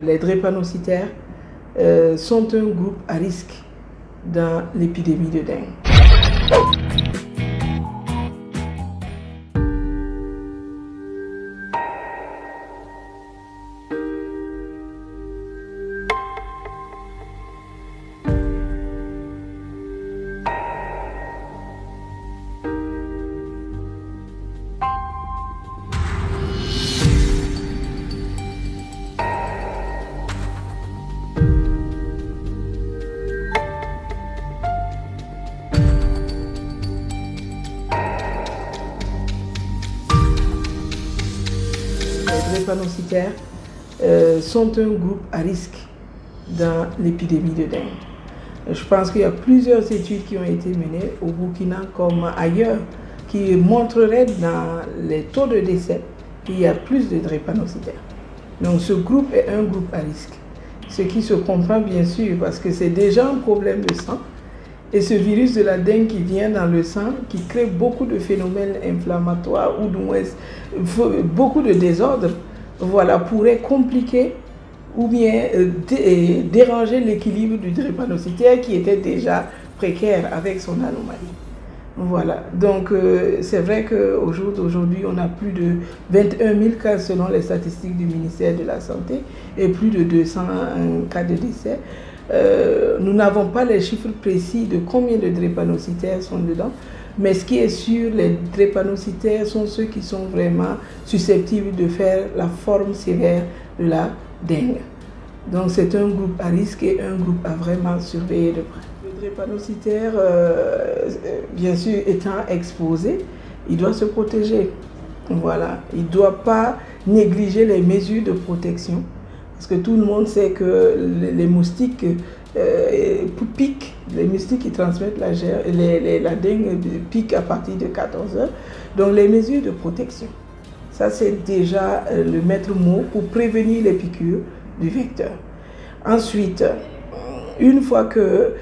Les drépanocytaires sont un groupe à risque dans l'épidémie de dengue. Les drépanocytaires sont un groupe à risque dans l'épidémie de dengue. Je pense qu'il y a plusieurs études qui ont été menées au Burkina comme ailleurs qui montreraient dans les taux de décès qu'il y a plus de drépanocytaires. Donc ce groupe est un groupe à risque. Ce qui se comprend bien sûr parce que c'est déjà un problème de sang. Et ce virus de la dengue qui vient dans le sang, qui crée beaucoup de phénomènes inflammatoires ou du moins beaucoup de désordres, voilà, pourrait compliquer ou bien déranger l'équilibre du drépanocytaire qui était déjà précaire avec son anomalie. Voilà, donc c'est vrai qu'au jour d'aujourd'hui, on a plus de 21 000 cas selon les statistiques du ministère de la Santé et plus de 200 cas de décès. Nous n'avons pas les chiffres précis de combien de drépanocytaires sont dedans, mais ce qui est sûr, les drépanocytaires sont ceux qui sont vraiment susceptibles de faire la forme sévère de la dengue. Donc c'est un groupe à risque et un groupe à vraiment surveiller de près. Le drépanocytaire, bien sûr, étant exposé, il doit se protéger. Voilà, il ne doit pas négliger les mesures de protection. Parce que tout le monde sait que les moustiques piquent, les moustiques qui transmettent la dengue piquent à partir de 14 heures. Donc les mesures de protection, ça c'est déjà le maître mot pour prévenir les piqûres du vecteur. Ensuite, une fois que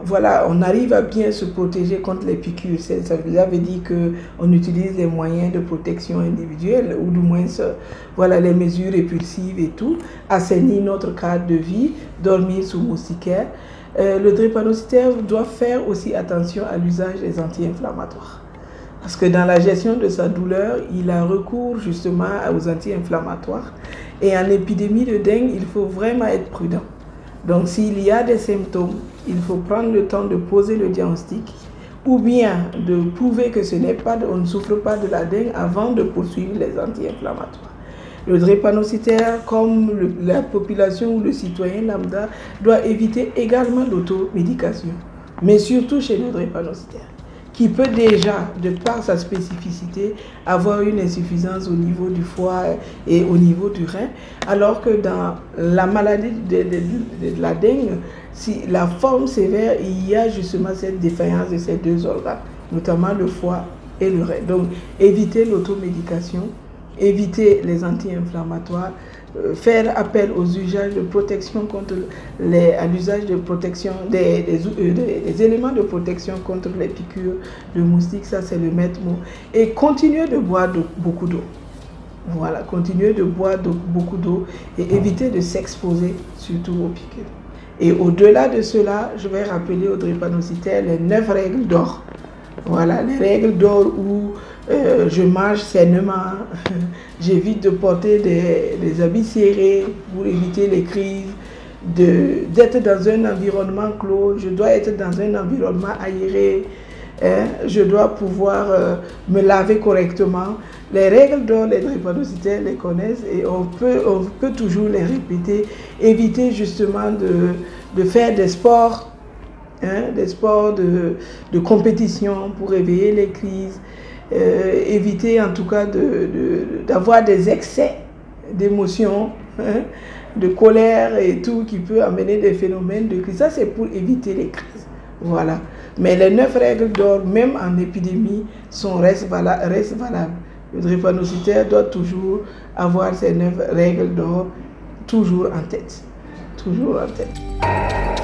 voilà, on arrive à bien se protéger contre les piqûres, ça veut dire qu'on utilise les moyens de protection individuelle ou du moins voilà, les mesures répulsives et tout, assainir notre cadre de vie, dormir sous moustiquaire. Le drépanocytaire doit faire aussi attention à l'usage des anti-inflammatoires. Parce que dans la gestion de sa douleur, il a recours justement aux anti-inflammatoires. Et en épidémie de dengue, il faut vraiment être prudent. Donc s'il y a des symptômes, il faut prendre le temps de poser le diagnostic ou bien de prouver que on ne souffre pas de la dengue avant de poursuivre les anti-inflammatoires. Le drépanocytaire, comme la population ou le citoyen lambda, doit éviter également l'automédication, mais surtout chez le drépanocytaire, qui peut déjà, de par sa spécificité, avoir une insuffisance au niveau du foie et au niveau du rein, alors que dans la maladie de la dengue, si la forme sévère, il y a justement cette défaillance de ces deux organes, notamment le foie et le rein. Donc, éviter l'automédication, éviter les anti-inflammatoires, faire appel aux usages de protection contre à l'usage de protection des éléments de protection contre les piqûres de moustiques, ça c'est le maître mot. Et continuer de boire beaucoup d'eau. Voilà, continuer de boire beaucoup d'eau et éviter de s'exposer surtout aux piqûres. Et au-delà de cela, je vais rappeler aux drépanocytaires les 9 règles d'or. Voilà, les règles d'or où je mange sainement, j'évite de porter des habits serrés pour éviter les crises, d'être dans un environnement clos, je dois être dans un environnement aéré, je dois pouvoir me laver correctement. Les règles d'or, les drépanocytaires les connaissent et on peut toujours les répéter, éviter justement de faire des sports. Des sports de compétition pour éveiller les crises, éviter en tout cas d'avoir des excès d'émotions, de colère et tout qui peut amener des phénomènes de crise. Ça c'est pour éviter les crises. Voilà. Mais les 9 règles d'or, même en épidémie, restent valables. Le drépanocytaire doit toujours avoir ces 9 règles d'or toujours en tête. Toujours en tête.